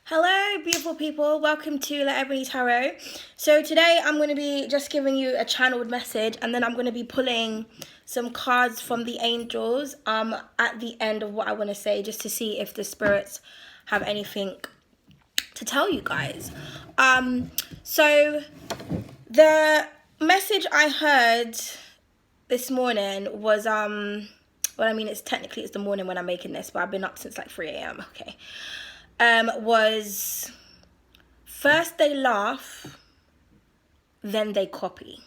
Hello, beautiful people. Welcome to Laebonyarts Tarot. So today I'm going to be just giving you a channeled message, and then I'm going to be pulling some cards from the angels at the end of what I want to say, just to see if the spirits have anything to tell you guys. So the message I heard this morning was well, I mean, it's the morning when I'm making this, but I've been up since like 3 a.m. Okay. Was first they laugh, then they copy.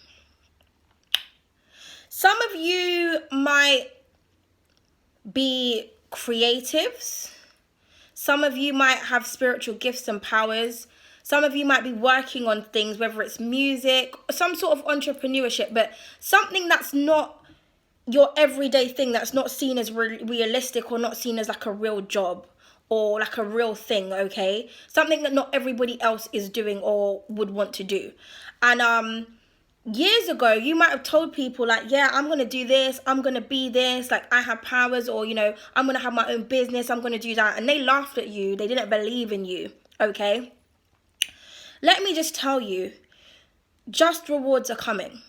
Some of you might be creatives. Some of you might have spiritual gifts and powers. Some of you might be working on things, whether it's music, some sort of entrepreneurship, but something that's not your everyday thing, that's not seen as realistic or not seen as like a real job or like a real thing, okay? Something that not everybody else is doing or would want to do. And years ago, you might have told people like, yeah, I'm going to do this, I'm going to be this, like I have powers, or, you know, I'm going to have my own business, I'm going to do that. And they laughed at you. They didn't believe in you, okay? Let me just tell you, just rewards are coming.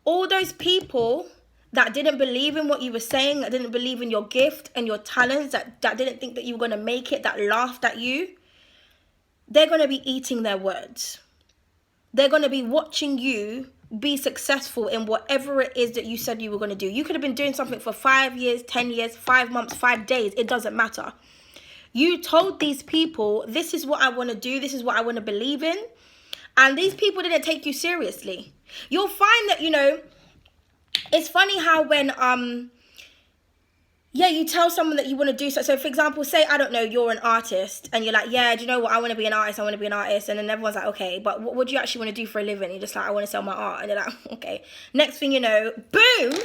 All those people that didn't believe in what you were saying, that didn't believe in your gift and your talents, that didn't think that you were going to make it, that laughed at you, they're going to be eating their words. They're going to be watching you be successful in whatever it is that you said you were going to do. You could have been doing something for 5 years, 10 years, 5 months, 5 days. It doesn't matter. You told these people, this is what I want to do. This is what I want to believe in. And these people didn't take you seriously. You'll find that, you know, it's funny how when, you tell someone that you want to do so. So, for example, say, I don't know, you're an artist and you're like, yeah, do you know what? I want to be an artist. I want to be an artist. And then everyone's like, okay, but what do you actually want to do for a living? You're just like, I want to sell my art. And they're like, okay. Next thing you know, boom,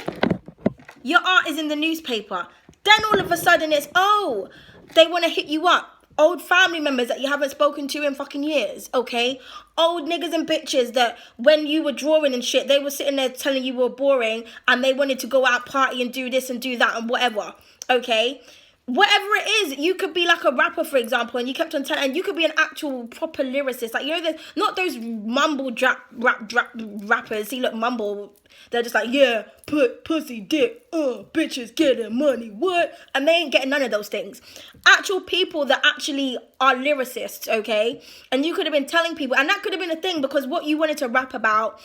your art is in the newspaper. Then all of a sudden it's, oh, they want to hit you up. Old family members that you haven't spoken to in fucking years, okay? Old niggas and bitches that when you were drawing and shit, they were sitting there telling you were boring and they wanted to go out party and do this and do that and whatever, okay? Whatever it is, you could be like a rapper, for example, and you kept on telling, and you could be an actual proper lyricist. Like, you know, there's not those mumble rappers. See, look, mumble. They're just like, yeah, put pussy, dick, bitches getting money, what? And they ain't getting none of those things. Actual people that actually are lyricists, okay? And you could have been telling people, and that could have been a thing because what you wanted to rap about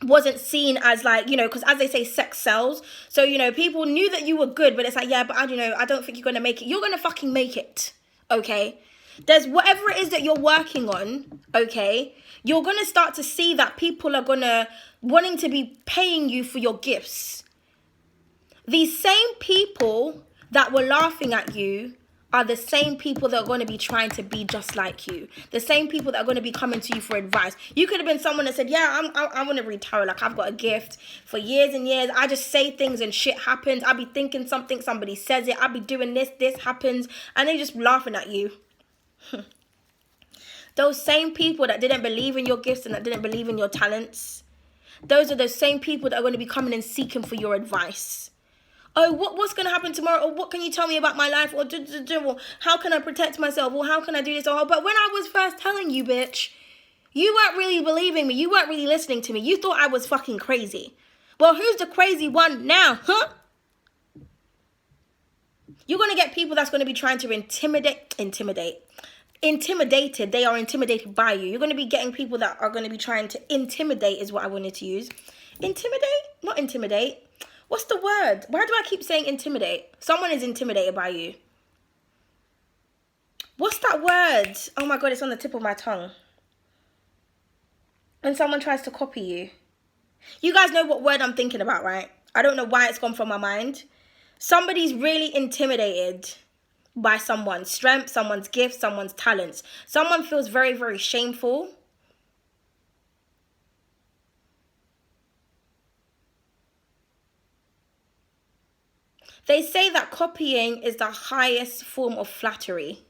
wasn't seen as like, you know, because as they say, sex sells. So, you know, people knew that you were good, but it's like, yeah, but I don't know, I don't think you're going to make it. You're going to fucking make it, okay? There's whatever it is that you're working on, okay? You're going to start to see that people are going to wanting to be paying you for your gifts. These same people that were laughing at you are the same people that are going to be trying to be just like you. The same people that are going to be coming to you for advice. You could have been someone that said, yeah, I want to read tarot. Like, I've got a gift for years and years. I just say things and shit happens. I'll be thinking something, somebody says it. I'll be doing this happens. And they're just laughing at you. Those same people that didn't believe in your gifts and that didn't believe in your talents, those are the same people that are going to be coming and seeking for your advice. Oh, what's going to happen tomorrow? Or what can you tell me about my life? Or how can I protect myself? Or how can I do this? Or, but when I was first telling you, bitch, you weren't really believing me. You weren't really listening to me. You thought I was fucking crazy. Well, who's the crazy one now, huh? You're going to get people that's going to be trying to intimidated. They are intimidated by you. You're going to be getting people that are going to be trying to intimidate is what I wanted to use. Intimidate? Not intimidate. What's the word? Why do I keep saying intimidate? Someone is intimidated by you. What's that word? Oh my God, it's on the tip of my tongue. When someone tries to copy you. You guys know what word I'm thinking about, right? I don't know why it's gone from my mind. Somebody's really intimidated by someone's strength, someone's gift, someone's talents. Someone feels very, very shameful. They say that copying is the highest form of flattery.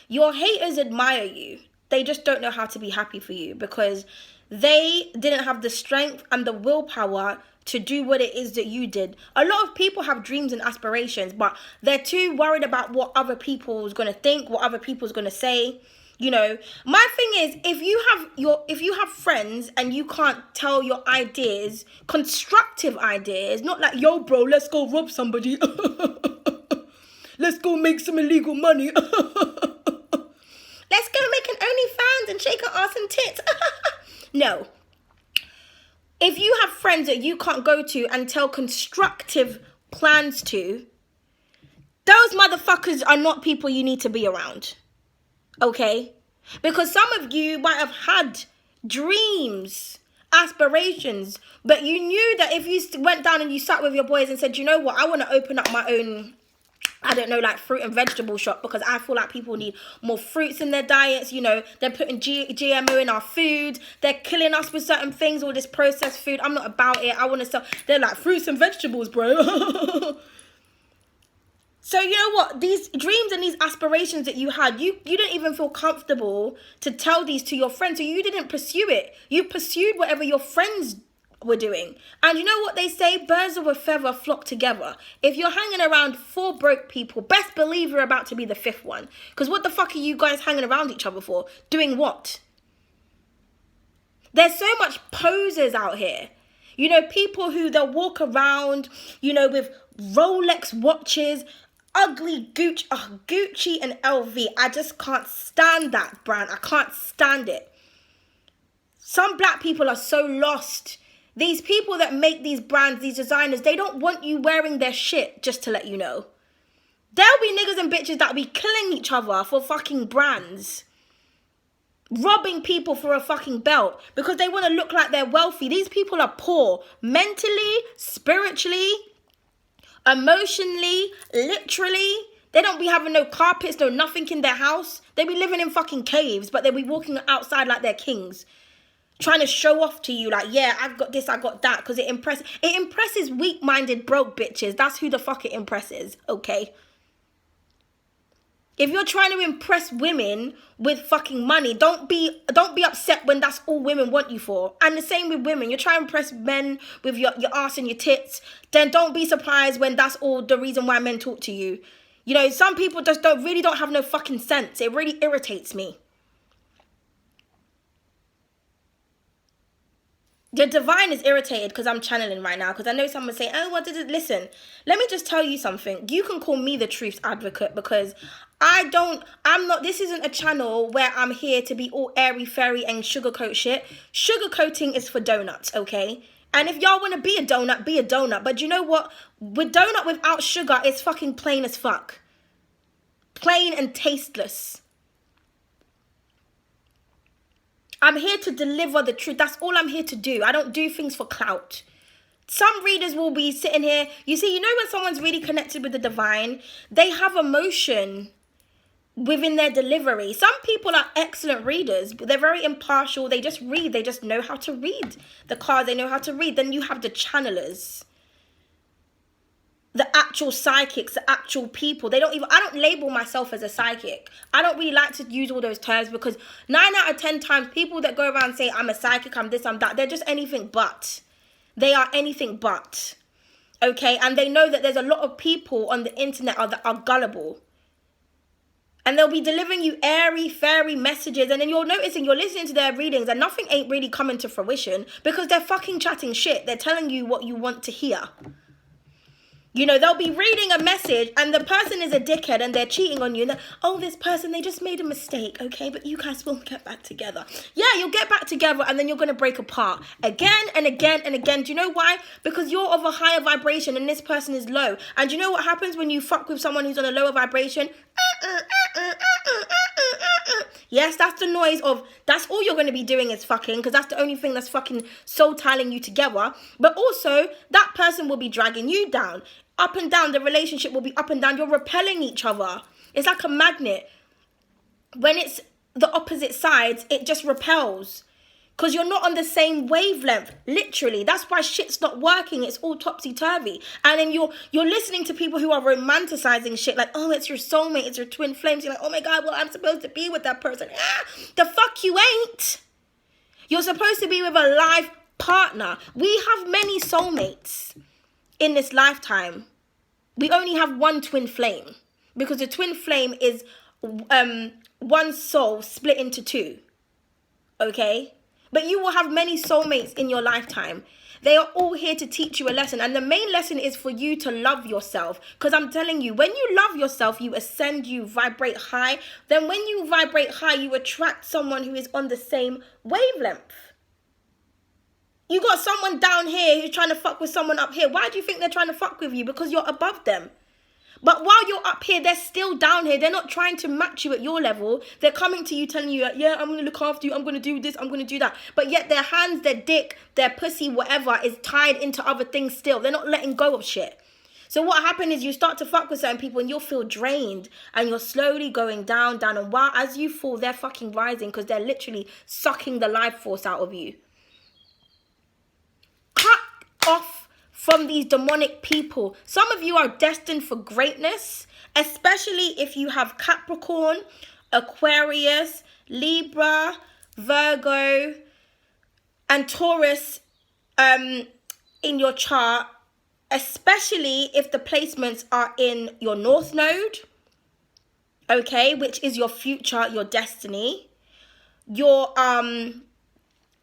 Your haters admire you. They just don't know how to be happy for you because they didn't have the strength and the willpower to do what it is that you did. A lot of people have dreams and aspirations, but they're too worried about what other people's going to think, what other people's going to say. You know, my thing is, if you have friends and you can't tell your ideas, constructive ideas, not like, yo bro, let's go rob somebody. Let's go make some illegal money. Let's go make an OnlyFans and shake our ass and tits. No. If you have friends that you can't go to and tell constructive plans to, those motherfuckers are not people you need to be around. Okay? Because some of you might have had dreams, aspirations, but you knew that if you went down and you sat with your boys and said, you know what, I want to open up my own, I don't know, like fruit and vegetable shop, because I feel like people need more fruits in their diets. You know, they're putting GMO in our food. They're killing us with certain things, all this processed food. I'm not about it. I want to sell. They're like, fruits and vegetables, bro. So you know what? These dreams and these aspirations that you had, you didn't even feel comfortable to tell these to your friends. So you didn't pursue it. You pursued whatever your friends were doing. And you know what they say? Birds of a feather flock together. If you're hanging around 4 broke people, best believe you're about to be the 5th one. Because what the fuck are you guys hanging around each other for? Doing what? There's so much posers out here. You know, people who they'll walk around, you know, with Rolex watches, ugly Gucci and LV. I just can't stand that brand. I can't stand it. Some black people are so lost. These people that make these brands, these designers, they don't want you wearing their shit, just to let you know. There'll be niggas and bitches that'll be killing each other for fucking brands. Robbing people for a fucking belt because they want to look like they're wealthy. These people are poor mentally, spiritually, emotionally, literally. They don't be having no carpets, no nothing in their house. They be living in fucking caves, but they be walking outside like they're kings. Trying to show off to you like, yeah, I've got this, I got that, because it impresses weak-minded broke bitches. That's who the fuck it impresses, okay? If you're trying to impress women with fucking money, don't be upset when that's all women want you for. And the same with women. You're trying to impress men with your ass and your tits, then don't be surprised when that's all the reason why men talk to you. You know, some people just don't have no fucking sense. It really irritates me. The divine is irritated because I'm channeling right now, because I know someone's saying, oh, what did it? Listen, let me just tell you something. You can call me the truth advocate, because this isn't a channel where I'm here to be all airy fairy and sugarcoat shit. Sugarcoating is for donuts, okay? And if y'all want to be a donut, be a donut. But you know what? With donut without sugar, it's fucking plain as fuck. Plain and tasteless. I'm here to deliver the truth. That's all I'm here to do. I don't do things for clout. Some readers will be sitting here. You see, you know when someone's really connected with the divine, they have emotion within their delivery. Some people are excellent readers, but they're very impartial. They just read. They just know how to read the cards. They know how to read. Then you have the channelers. The actual psychics, the actual people. I don't label myself as a psychic. I don't really like to use all those terms, because 9 out of 10 times people that go around and say, I'm a psychic, I'm this, I'm that, they're just anything but. They are anything but. Okay? And they know that there's a lot of people on the internet that are gullible. And they'll be delivering you airy, fairy messages. And then you're noticing, you're listening to their readings and nothing ain't really coming to fruition, because they're fucking chatting shit. They're telling you what you want to hear. You know, they'll be reading a message and the person is a dickhead and they're cheating on you. And this person, they just made a mistake, okay? But you guys will get back together. Yeah, you'll get back together and then you're going to break apart. Again and again and again. Do you know why? Because you're of a higher vibration and this person is low. And do you know what happens when you fuck with someone who's on a lower vibration? Yes, that's the noise of, that's all you're going to be doing is fucking, because that's the only thing that's fucking soul tying you together. But also, that person will be dragging you down. Up and down, the relationship will be up and down. You're repelling each other. It's like a magnet. When it's the opposite sides, it just repels. Because you're not on the same wavelength, literally. That's why shit's not working. It's all topsy-turvy. And then you're listening to people who are romanticizing shit like, oh, it's your soulmate, it's your twin flames. You're like, oh my God, well, I'm supposed to be with that person. The fuck you ain't. You're supposed to be with a live partner. We have many soulmates in this lifetime. We only have one twin flame, because the twin flame is one soul split into two. Okay? But you will have many soulmates in your lifetime. They are all here to teach you a lesson. And the main lesson is for you to love yourself. Because I'm telling you, when you love yourself, you ascend, you vibrate high. Then when you vibrate high, you attract someone who is on the same wavelength. You got someone down here who's trying to fuck with someone up here. Why do you think they're trying to fuck with you? Because you're above them. But while you're up here, they're still down here. They're not trying to match you at your level. They're coming to you telling you, yeah, I'm going to look after you. I'm going to do this. I'm going to do that. But yet their hands, their dick, their pussy, whatever, is tied into other things still. They're not letting go of shit. So what happens is you start to fuck with certain people and you'll feel drained. And you're slowly going down. And while as you fall, they're fucking rising, because they're literally sucking the life force out of you. Cut off from these demonic people. Some of you are destined for greatness, especially if you have Capricorn, Aquarius, Libra, Virgo, and Taurus in your chart, especially if the placements are in your North Node, okay, which is your future, your destiny, your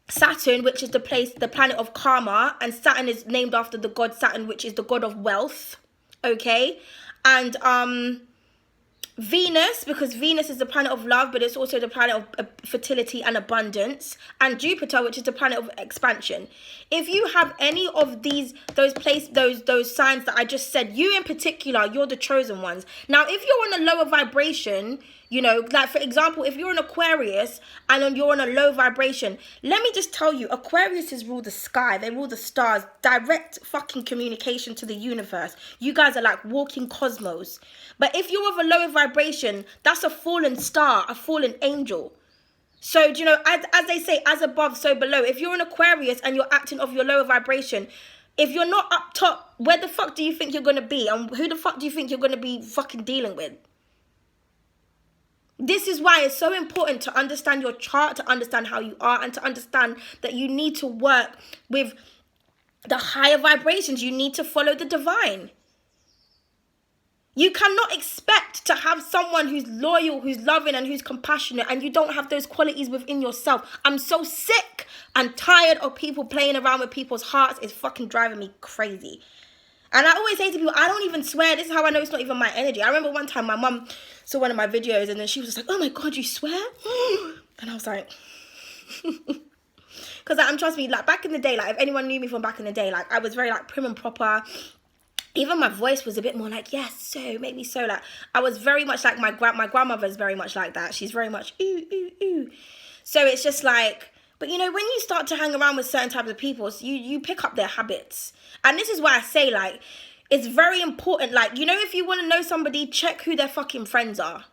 Saturn, which is the planet of karma, and Saturn is named after the god Saturn, which is the god of wealth, okay? And Venus, because Venus is the planet of love, but it's also the planet of fertility and abundance, and Jupiter, which is the planet of expansion. If you have any of those signs that I just said, you in particular, you're the chosen ones. Now, if you're on a lower vibration, you know, like for example, if you're an Aquarius and you're on a low vibration, let me just tell you, Aquariuses rule the sky. They rule the stars. Direct fucking communication to the universe. You guys are like walking cosmos. But if you're of a lower vibration, that's a fallen star, a fallen angel. So, do you know, as they say, as above, so below. If you're an Aquarius and you're acting off your lower vibration, if you're not up top, where the fuck do you think you're going to be? And who the fuck do you think you're going to be fucking dealing with? This is why it's so important to understand your chart, to understand how you are, and to understand that you need to work with the higher vibrations. You need to follow the divine. You cannot expect to have someone who's loyal, who's loving, and who's compassionate, and you don't have those qualities within yourself. I'm so sick and tired of people playing around with people's hearts. It's fucking driving me crazy. And I always say to people, I don't even swear. This is how I know it's not even my energy. I remember one time my mum saw one of my videos and then she was just like, oh my God, you swear? And I was like, because like, trust me, like back in the day, like if anyone knew me from back in the day, like I was very like prim and proper. Even my voice was a bit more like, yes, so, maybe so. Like I was very much like my grandmother's very much like that. She's very much, ooh, ooh, ooh. So it's just like, but you know, when you start to hang around with certain types of people, you pick up their habits. And this is why I say, like, it's very important. Like, you know, if you want to know somebody, check who their fucking friends are.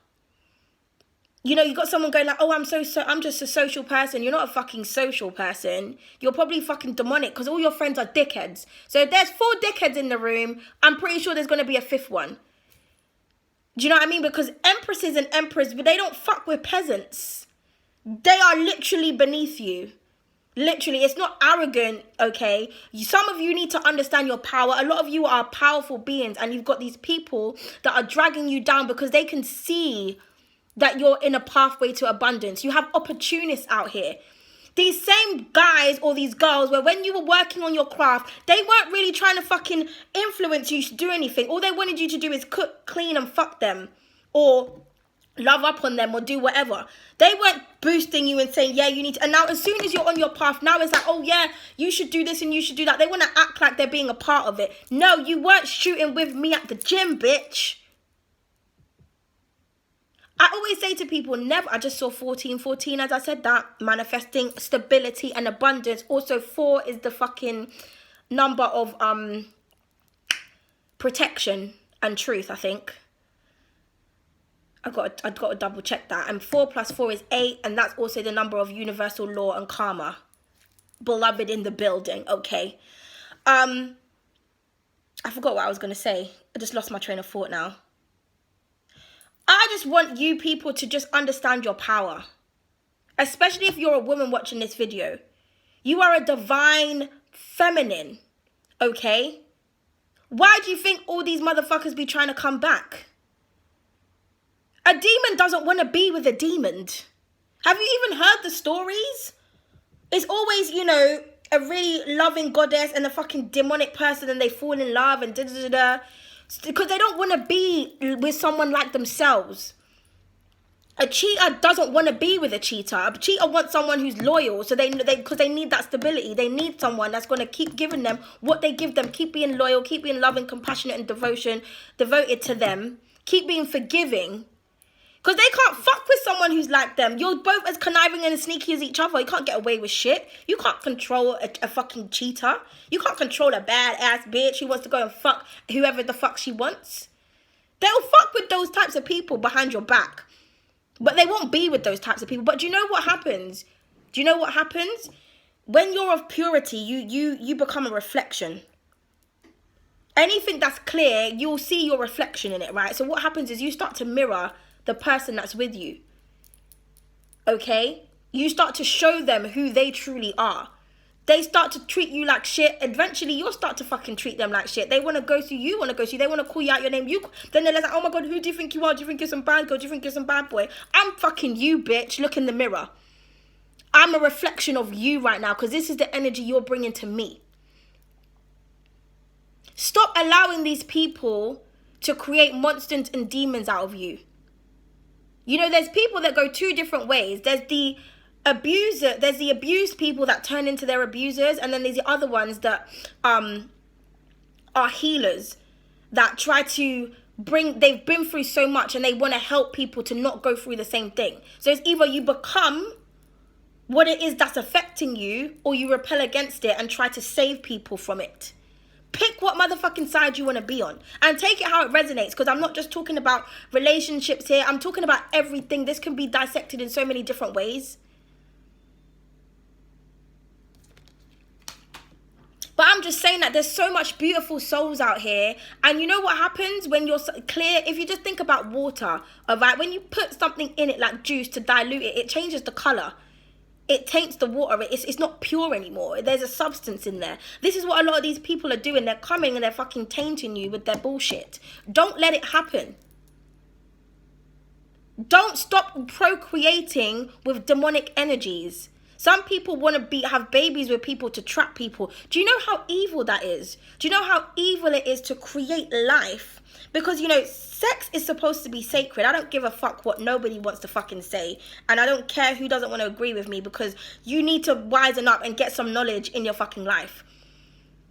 You know, you got someone going like, oh, I'm just a social person. You're not a fucking social person. You're probably fucking demonic because all your friends are dickheads. So if there's 4 dickheads in the room, I'm pretty sure there's going to be a 5th one. Do you know what I mean? Because empresses and emperors, they don't fuck with peasants. They are literally beneath you. Literally, it's not arrogant, okay? Some of you need to understand your power. A lot of you are powerful beings and you've got these people that are dragging you down because they can see that you're in a pathway to abundance. You have opportunists out here. These same guys or these girls where when you were working on your craft, they weren't really trying to fucking influence you to do anything. All they wanted you to do is cook, clean and fuck them. Or love up on them or do whatever. They weren't boosting you and saying, yeah, you need to. And now as soon as you're on your path, now it's like, oh yeah, you should do this and you should do that. They want to act like they're being a part of it. No, you weren't shooting with me at the gym, bitch. I always say to people, never. I just saw 14 as I said that. Manifesting stability and abundance. Also 4 is the fucking number of protection and truth, I think. I've got to double check that. And 4 + 4 is 8. And that's also the number of universal law and karma. Beloved in the building. Okay. I forgot what I was going to say. I just lost my train of thought now. I just want you people to just understand your power. Especially if you're a woman watching this video. You are a divine feminine, okay? Why do you think all these motherfuckers be trying to come back? A demon doesn't want to be with a demon. Have you even heard the stories? It's always, you know, a really loving goddess and a fucking demonic person, and they fall in love and da-da-da-da. Because they don't want to be with someone like themselves. A cheater doesn't want to be with a cheater. A cheater wants someone who's loyal, so because they need that stability. They need someone that's going to keep giving them what they give them. Keep being loyal, keep being loving, compassionate, and devoted to them. Keep being forgiving. Because they can't fuck with someone who's like them. You're both as conniving and as sneaky as each other. You can't get away with shit. You can't control a fucking cheater. You can't control a badass bitch who wants to go and fuck whoever the fuck she wants. They'll fuck with those types of people behind your back. But they won't be with those types of people. But do you know what happens? Do you know what happens? When you're of purity, you become a reflection. Anything that's clear, you'll see your reflection in it, right? So what happens is you start to mirror the person that's with you. Okay? You start to show them who they truly are. They start to treat you like shit. Eventually, you'll start to fucking treat them like shit. They want to go through you, want to go through you. They want to call you out your name. Then they're like, oh my God, who do you think you are? Do you think you're some bad girl? Do you think you're some bad boy? I'm fucking you, bitch. Look in the mirror. I'm a reflection of you right now because this is the energy you're bringing to me. Stop allowing these people to create monsters and demons out of you. You know, there's people that go two different ways. There's the abused people that turn into their abusers, and then there's the other ones that are healers that try to they've been through so much and they want to help people to not go through the same thing. So it's either you become what it is that's affecting you, or you repel against it and try to save people from it. Pick what motherfucking side you want to be on and take it how it resonates, because I'm not just talking about relationships here. I'm talking about everything. This can be dissected in so many different ways. But I'm just saying that there's so much beautiful souls out here. And you know what happens when you're clear? If you just think about water, all right? When you put something in it like juice to dilute it, it changes the color. It taints the water. It's not pure anymore. There's a substance in there. This is what a lot of these people are doing. They're coming and they're fucking tainting you with their bullshit. Don't let it happen. Don't stop procreating with demonic energies. Some people want to have babies with people to trap people. Do you know how evil that is? Do you know how evil it is to create life? Because, you know, sex is supposed to be sacred. I don't give a fuck what nobody wants to fucking say. And I don't care who doesn't want to agree with me, because you need to wisen up and get some knowledge in your fucking life.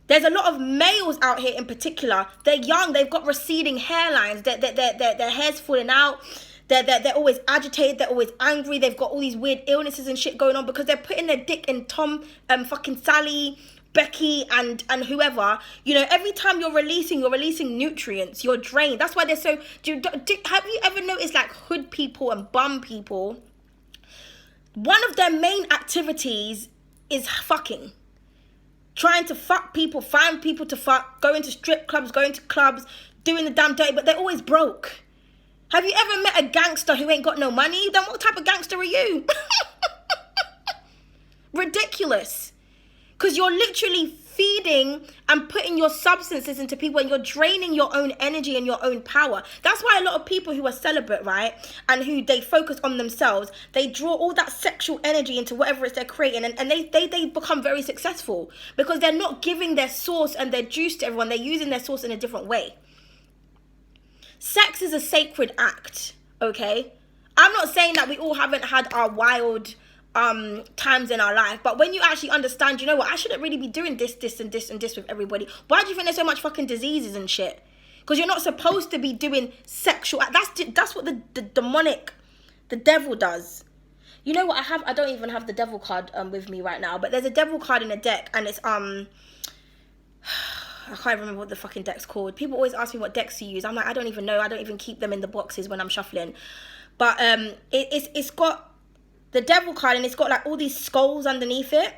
There's a lot of males out here in particular. They're young. They've got receding hairlines. Their hair's falling out. They're always agitated. They're always angry. They've got all these weird illnesses and shit going on because they're putting their dick in Tom, fucking Sally, Becky, and whoever. You know, every time you're releasing nutrients. You're drained. That's why they're so... have you ever noticed, like, hood people and bum people? One of their main activities is fucking. Trying to fuck people, find people to fuck, going to strip clubs, going to clubs, doing the damn dirty, but they're always broke. Have you ever met a gangster who ain't got no money? Then what type of gangster are you? Ridiculous. Because you're literally feeding and putting your substances into people, and you're draining your own energy and your own power. That's why a lot of people who are celibate, right, and who they focus on themselves, they draw all that sexual energy into whatever it's they're creating, and they become very successful because they're not giving their source and their juice to everyone. They're using their source in a different way. Sex is a sacred act, okay? I'm not saying that we all haven't had our wild times in our life, but when you actually understand, you know what, I shouldn't really be doing this and this and this with everybody. Why do you think there's so much fucking diseases and shit? Because you're not supposed to be doing sexual. That's what the demonic, the devil does. You know what I don't even have the devil card with me right now, but there's a devil card in a deck, and it's I can't remember what the fucking deck's called. People always ask me what decks to use. I'm like, I don't even know. I don't even keep them in the boxes when I'm shuffling. But it's got the devil card, and it's got like all these skulls underneath it.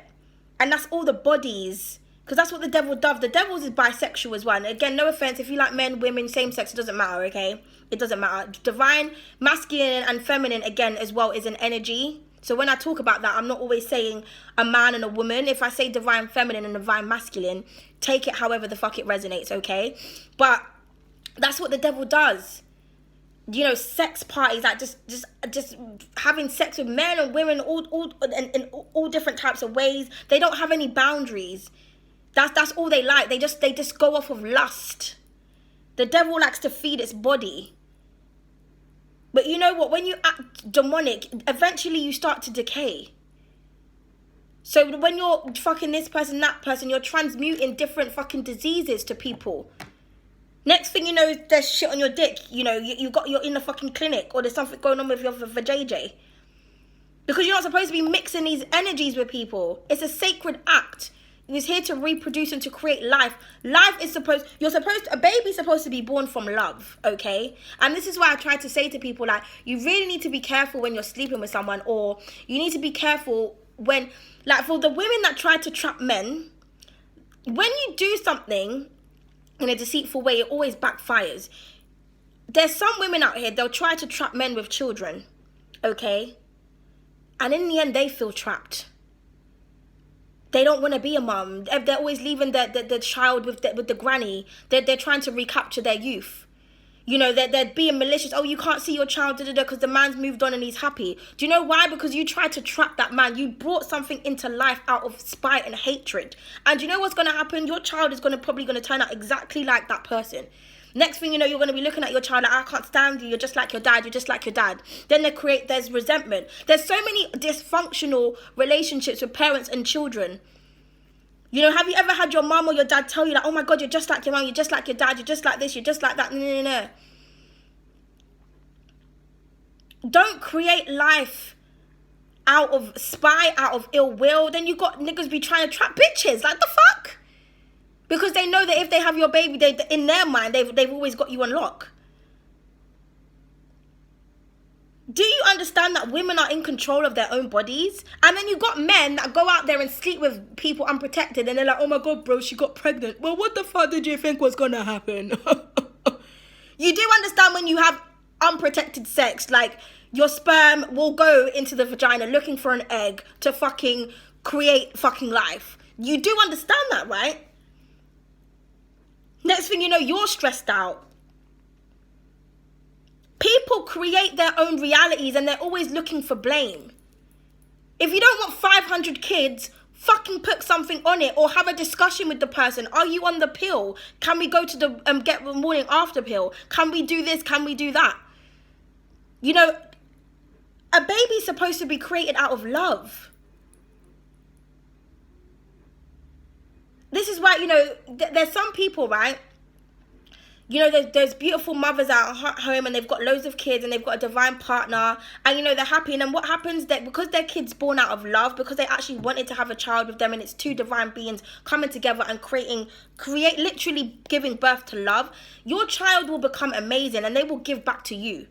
And that's all the bodies. Because that's what the devil does. The devil is bisexual as well. And again, no offense. If you like men, women, same sex, it doesn't matter, okay? It doesn't matter. Divine, masculine and feminine, again, as well, is an energy. So when I talk about that, I'm not always saying a man and a woman. If I say divine feminine and divine masculine, take it however the fuck it resonates, okay? But that's what the devil does. You know, sex parties, like just having sex with men and women, in all different types of ways. They don't have any boundaries. That's all they like. They just go off of lust. The devil likes to feed its body. But you know what? When you act demonic, eventually you start to decay. So when you're fucking this person, that person, you're transmuting different fucking diseases to people. Next thing you know, there's shit on your dick. You know, you're in the fucking clinic, or there's something going on with your vajayjay. Because you're not supposed to be mixing these energies with people. It's a sacred act. You're here to reproduce and to create life. Life is a baby's supposed to be born from love, okay? And this is why I try to say to people, like, you really need to be careful when you're sleeping with someone, or you need to be careful when, like, for the women that try to trap men, when you do something in a deceitful way, it always backfires. There's some women out here, they'll try to trap men with children, okay? And in the end, they feel trapped. They don't want to be a mum. They're always leaving the child with the granny. They're trying to recapture their youth. You know, they're being malicious. Oh, you can't see your child, because the man's moved on and he's happy. Do you know why? Because you tried to trap that man. You brought something into life out of spite and hatred. And you know what's going to happen? Your child is probably going to turn out exactly like that person. Next thing you know, you're going to be looking at your child like, I can't stand you. You're just like your dad. You're just like your dad. Then there's resentment. There's so many dysfunctional relationships with parents and children. You know, have you ever had your mom or your dad tell you, like, oh my God, you're just like your mom, you're just like your dad, you're just like this, you're just like that? No. Don't create life out of spite, out of ill will. Then you got niggas be trying to trap bitches. Like, the fuck? Because they know that if they have your baby, in their mind, they've always got you on lock. Do you understand that women are in control of their own bodies? And then you got men that go out there and sleep with people unprotected, and they're like, oh my God, bro, she got pregnant. Well, what the fuck did you think was gonna happen? You do understand when you have unprotected sex, like, your sperm will go into the vagina looking for an egg to fucking create fucking life. You do understand that, right? Next thing you know, you're stressed out. People create their own realities and they're always looking for blame. If you don't want 500 kids, fucking put something on it, or have a discussion with the person. Are you on the pill? Can we go to the get the morning after pill? Can we do this? Can we do that? You know, a baby's supposed to be created out of love. This is why, you know, there's some people, right? You know, there's beautiful mothers at home and they've got loads of kids and they've got a divine partner and, you know, they're happy. And then what happens, that because their kid's born out of love, because they actually wanted to have a child with them, and it's two divine beings coming together and literally giving birth to love, your child will become amazing and they will give back to you.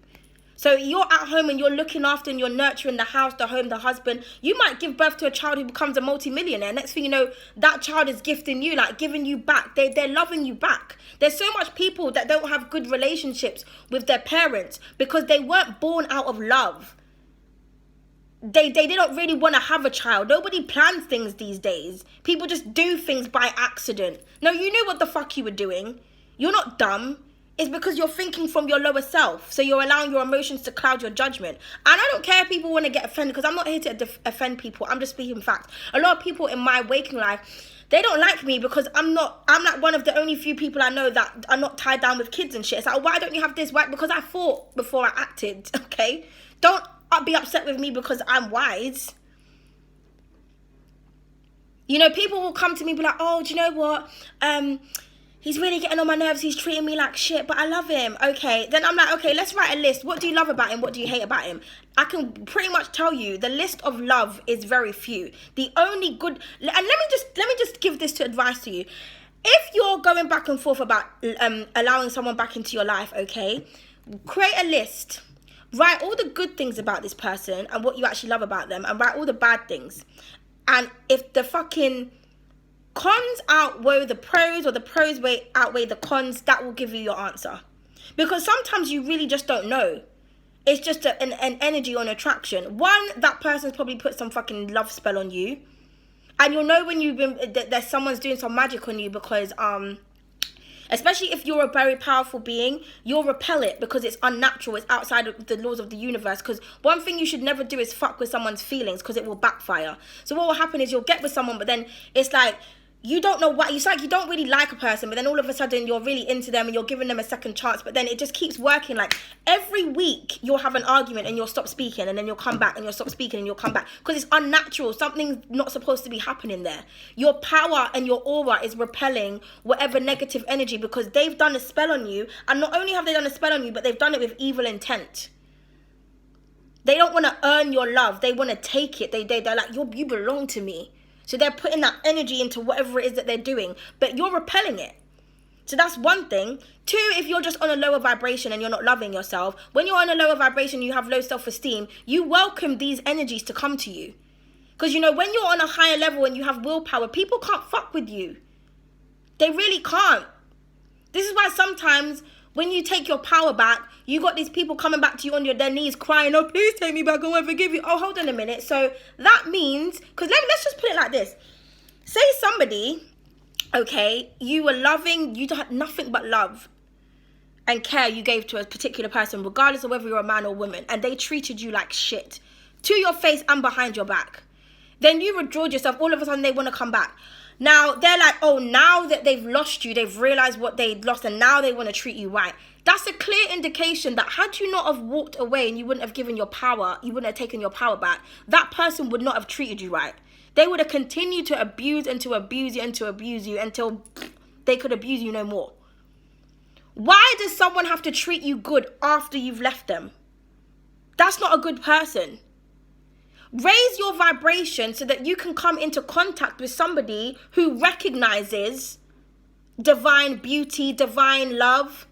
So you're at home and you're looking after and you're nurturing the house, the home, the husband. You might give birth to a child who becomes a multi-millionaire. Next thing you know, that child is gifting you, like giving you back. They're loving you back. There's so much people that don't have good relationships with their parents because they weren't born out of love. They don't really want to have a child. Nobody plans things these days. People just do things by accident. No, you knew what the fuck you were doing. You're not dumb. It's because you're thinking from your lower self. So you're allowing your emotions to cloud your judgment. And I don't care if people want to get offended, because I'm not here to offend people. I'm just speaking facts. A lot of people in my waking life, they don't like me because I'm like one of the only few people I know that are not tied down with kids and shit. It's like, why don't you have this? Why? Because I thought before I acted, okay? Don't be upset with me because I'm wise. You know, people will come to me and be like, oh, do you know what? He's really getting on my nerves. He's treating me like shit, but I love him. Okay, then I'm like, okay, let's write a list. What do you love about him? What do you hate about him? I can pretty much tell you the list of love is very few. The only good, and let me just give this to advice to you. If you're going back and forth about allowing someone back into your life, okay, create a list. Write all the good things about this person and what you actually love about them, and write all the bad things. And if the fucking cons outweigh the pros, or the pros outweigh the cons, that will give you your answer. Because sometimes you really just don't know. It's just an energy on attraction. One, that person's probably put some fucking love spell on you. And you'll know when there's someone's doing some magic on you, because especially if you're a very powerful being, you'll repel it because it's unnatural. It's outside of the laws of the universe. Because one thing you should never do is fuck with someone's feelings, because it will backfire. So what will happen is you'll get with someone, but then it's like, you don't know why. It's like you don't really like a person, but then all of a sudden you're really into them and you're giving them a second chance. But then it just keeps working. Like every week you'll have an argument and you'll stop speaking, and then you'll come back and you'll stop speaking and you'll come back, because it's unnatural. Something's not supposed to be happening there. Your power and your aura is repelling whatever negative energy, because they've done a spell on you. And not only have they done a spell on you, but they've done it with evil intent. They don't want to earn your love. They want to take it. They're like, you belong to me. So they're putting that energy into whatever it is that they're doing, but you're repelling it. So that's one thing. Two, if you're just on a lower vibration and you're not loving yourself, when you're on a lower vibration, you have low self-esteem, you welcome these energies to come to you. Because, you know, when you're on a higher level and you have willpower, people can't fuck with you. They really can't. This is why sometimes when you take your power back, you got these people coming back to you on their knees crying, oh, please take me back, I won't forgive you. Oh, hold on a minute. So that means, because let's just put it like this. Say somebody, okay, you were loving, you had nothing but love and care you gave to a particular person, regardless of whether you're a man or woman, and they treated you like shit, to your face and behind your back. Then you withdrawed yourself, all of a sudden they want to come back. Now, they're like, oh, now that they've lost you, they've realized what they'd lost, and now they want to treat you right. That's a clear indication that had you not have walked away and you wouldn't have given your power, you wouldn't have taken your power back, that person would not have treated you right. They would have continued to abuse and to abuse you and to abuse you until they could abuse you no more. Why does someone have to treat you good after you've left them? That's not a good person. Raise your vibration so that you can come into contact with somebody who recognizes divine beauty, divine love,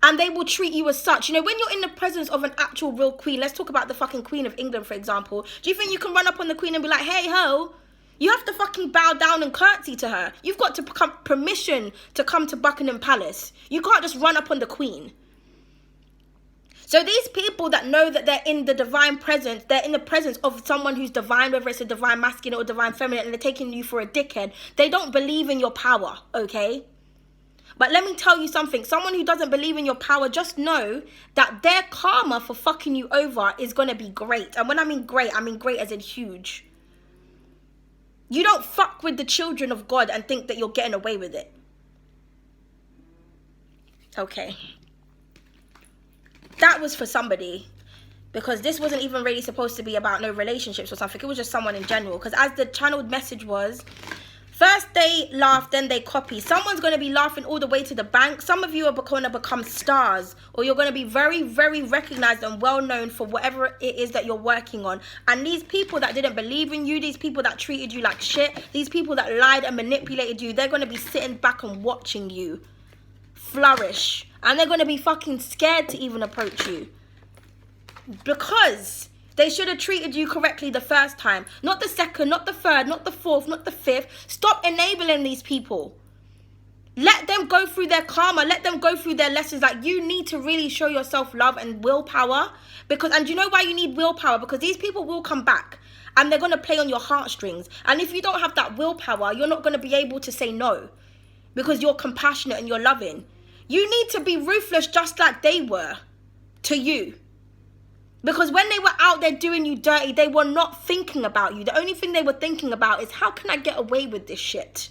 and they will treat you as such. You know, when you're in the presence of an actual real queen, let's talk about the fucking Queen of England, for example. Do you think you can run up on the queen and be like, hey, ho? You have to fucking bow down and curtsy to her. You've got to become permission to come to Buckingham Palace. You can't just run up on the queen. So these people that know that they're in the divine presence, they're in the presence of someone who's divine, whether it's a divine masculine or divine feminine, and they're taking you for a dickhead, they don't believe in your power, okay? But let me tell you something. Someone who doesn't believe in your power, just know that their karma for fucking you over is going to be great. And when I mean great as in huge. You don't fuck with the children of God and think that you're getting away with it. Okay. That was for somebody, because this wasn't even really supposed to be about no relationships or something. It was just someone in general. Because as the channeled message was, first they laugh, then they copy. Someone's going to be laughing all the way to the bank. Some of you are going to become stars, or you're going to be very, very recognized and well known for whatever it is that you're working on. And these people that didn't believe in you, these people that treated you like shit, these people that lied and manipulated you, they're going to be sitting back and watching you flourish. And they're going to be fucking scared to even approach you. Because they should have treated you correctly the first time. Not the second, not the third, not the fourth, not the fifth. Stop enabling these people. Let them go through their karma. Let them go through their lessons. Like, you need to really show yourself love and willpower. And you know why you need willpower? Because these people will come back. And they're going to play on your heartstrings. And if you don't have that willpower, you're not going to be able to say no. Because you're compassionate and you're loving. You need to be ruthless just like they were to you. Because when they were out there doing you dirty, they were not thinking about you. The only thing they were thinking about is, how can I get away with this shit?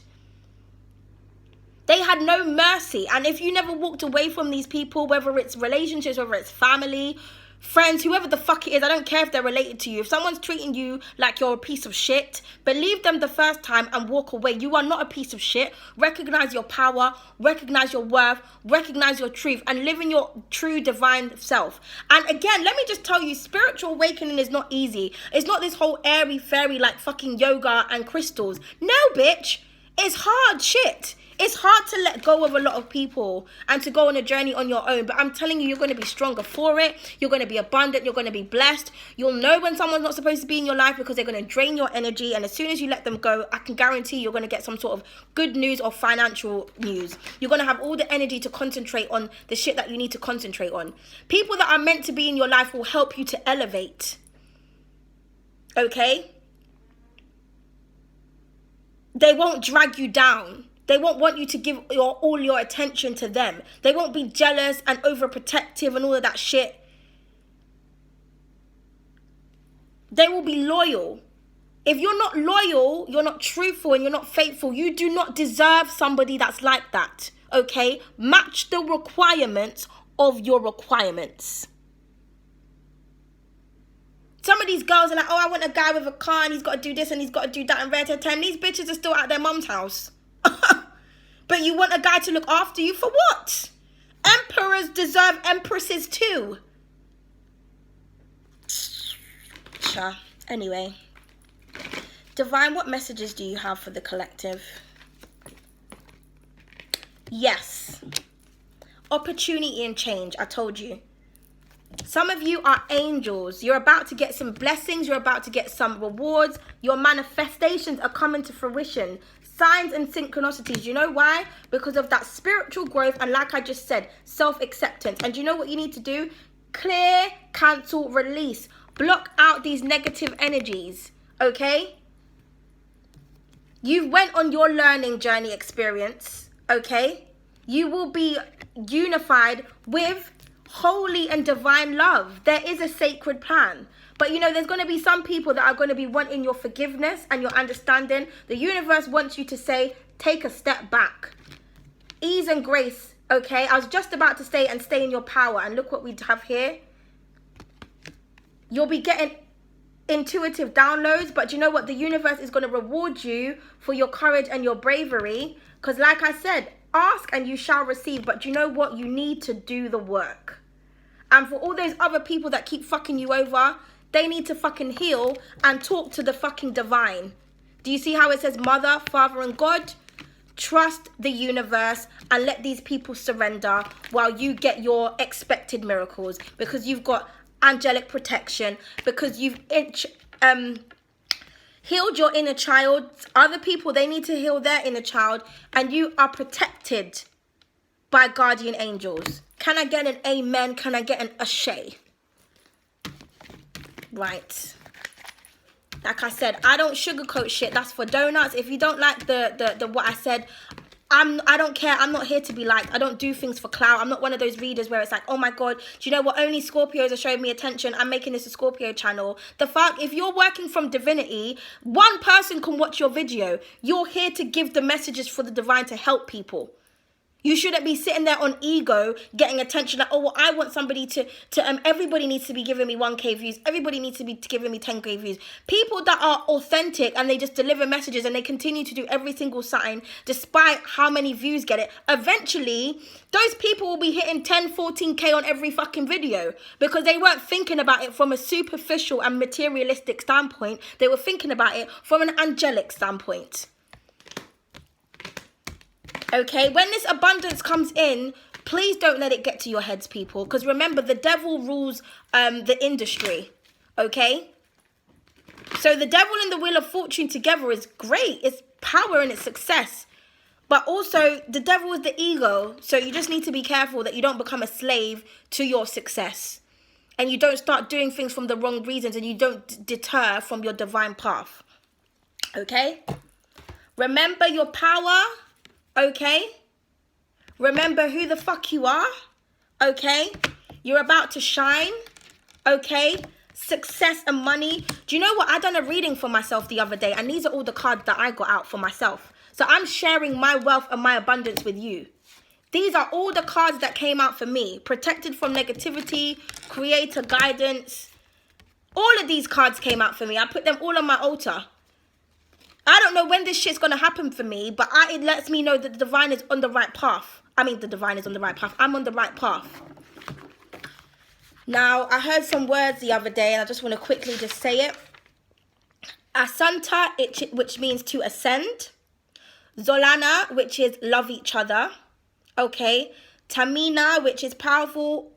They had no mercy. And if you never walked away from these people, whether it's relationships, whether it's family, friends, whoever the fuck it is, I don't care if they're related to you. If someone's treating you like you're a piece of shit, believe them the first time and walk away. You are not a piece of shit. Recognize your power, recognize your worth, recognize your truth, and live in your true divine self. And again, let me just tell you, spiritual awakening is not easy. It's not this whole airy fairy like fucking yoga and crystals. No, bitch. It's hard shit. It's hard to let go of a lot of people and to go on a journey on your own. But I'm telling you, you're going to be stronger for it. You're going to be abundant. You're going to be blessed. You'll know when someone's not supposed to be in your life because they're going to drain your energy. And as soon as you let them go, I can guarantee you're going to get some sort of good news or financial news. You're going to have all the energy to concentrate on the shit that you need to concentrate on. People that are meant to be in your life will help you to elevate. Okay? They won't drag you down. They won't want you to give all your attention to them. They won't be jealous and overprotective and all of that shit. They will be loyal. If you're not loyal, you're not truthful, and you're not faithful, you do not deserve somebody that's like that. Okay? Match the requirements of your requirements. Some of these girls are like, oh, I want a guy with a car and he's got to do this and he's got to do that and rare to 10. These bitches are still at their mum's house. But you want a guy to look after you for what? Emperors deserve empresses too. Anyway. Divine, what messages do you have for the collective? Yes. Opportunity and change, I told you. Some of you are angels. You're about to get some blessings. You're about to get some rewards. Your manifestations are coming to fruition. Signs and synchronicities. You know why? Because of that spiritual growth and, like I just said, self-acceptance. And you know what you need to do? Clear, cancel, release. Block out these negative energies. Okay? You went on your learning journey experience. Okay? You will be unified with holy and divine love. There is a sacred plan. But you know, there's going to be some people that are going to be wanting your forgiveness and your understanding. The universe wants you to say, take a step back. Ease and grace, okay? I was just about to say, and stay in your power. And look what we have here. You'll be getting intuitive downloads. But you know what? The universe is going to reward you for your courage and your bravery. Because like I said, ask and you shall receive. But you know what? You need to do the work. And for all those other people that keep fucking you over, they need to fucking heal and talk to the fucking divine. Do you see how it says Mother, Father, and God? Trust the universe and let these people surrender while you get your expected miracles. Because you've got angelic protection. Because you've healed your inner child. Other people, they need to heal their inner child. And you are protected by guardian angels. Can I get an amen? Can I get an ashay? Right. Like I said, I don't sugarcoat shit. That's for donuts. If you don't like the what I said, I don't care. I'm not here to be liked. I don't do things for clout. I'm not one of those readers where it's like, oh my God, do you know what? Only Scorpios are showing me attention. I'm making this a Scorpio channel. The fuck, if you're working from divinity, one person can watch your video. You're here to give the messages for the divine to help people. You shouldn't be sitting there on ego, getting attention like, oh, well, I want somebody to everybody needs to be giving me 1K views. Everybody needs to be giving me 10K views. People that are authentic and they just deliver messages and they continue to do every single sign, despite how many views get it. Eventually, those people will be hitting 10, 14K on every fucking video because they weren't thinking about it from a superficial and materialistic standpoint. They were thinking about it from an angelic standpoint. Okay, when this abundance comes in, please don't let it get to your heads, people. Because remember, the devil rules the industry. Okay? So the devil and the wheel of fortune together is great. It's power and it's success. But also, the devil is the ego. So you just need to be careful that you don't become a slave to your success. And you don't start doing things from the wrong reasons. And you don't deter from your divine path. Okay? Remember your power. Okay? Remember who the fuck you are. Okay? You're about to shine. Okay? Success and money. Do you know what? I done a reading for myself the other day. And these are all the cards that I got out for myself. So I'm sharing my wealth and my abundance with you. These are all the cards that came out for me. Protected from negativity. Creator guidance. All of these cards came out for me. I put them all on my altar. I don't know when this shit's going to happen for me, but it lets me know that the divine is on the right path. I mean, the divine is on the right path. I'm on the right path. Now, I heard some words the other day, and I just want to quickly just say it. Asanta, which means to ascend. Zolana, which is love each other. Okay. Tamina, which is powerful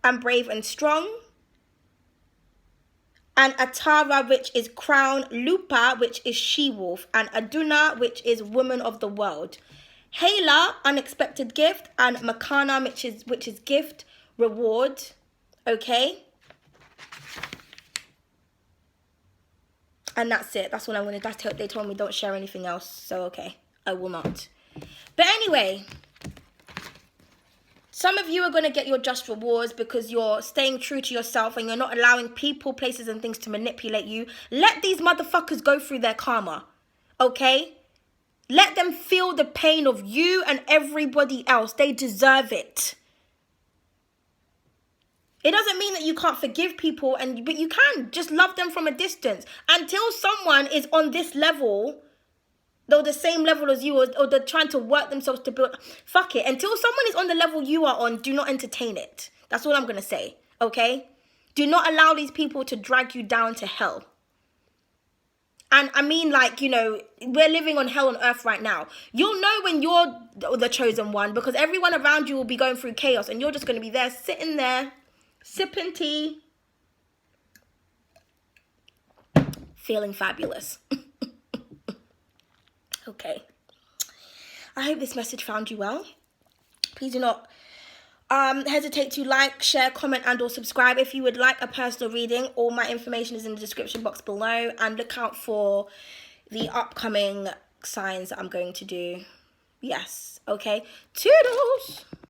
and brave and strong. And Atara, which is crown. Lupa, which is she-wolf. And Aduna, which is woman of the world. Hala, unexpected gift. And Makana, which is gift, reward. Okay. And that's it. That's what I'm going to... They told me don't share anything else. So, okay. I will not. But anyway... Some of you are going to get your just rewards because you're staying true to yourself and you're not allowing people, places and things to manipulate you. Let these motherfuckers go through their karma, okay? Let them feel the pain of you and everybody else. They deserve it. It doesn't mean that you can't forgive people, but you can. Just love them from a distance. Until someone is on this level... They're the same level as you, or they're trying to work themselves to build. Fuck it. Until someone is on the level you are on, do not entertain it. That's all I'm going to say. Okay? Do not allow these people to drag you down to hell. And I mean, like, you know, we're living on hell on earth right now. You'll know when you're the chosen one because everyone around you will be going through chaos and you're just going to be there, sitting there, sipping tea, feeling fabulous. Okay. I hope this message found you well. Please do not hesitate to like, share, comment, and or subscribe. If you would like a personal reading, all my information is in the description box below. And look out for the upcoming signs that I'm going to do. Yes. Okay. Toodles!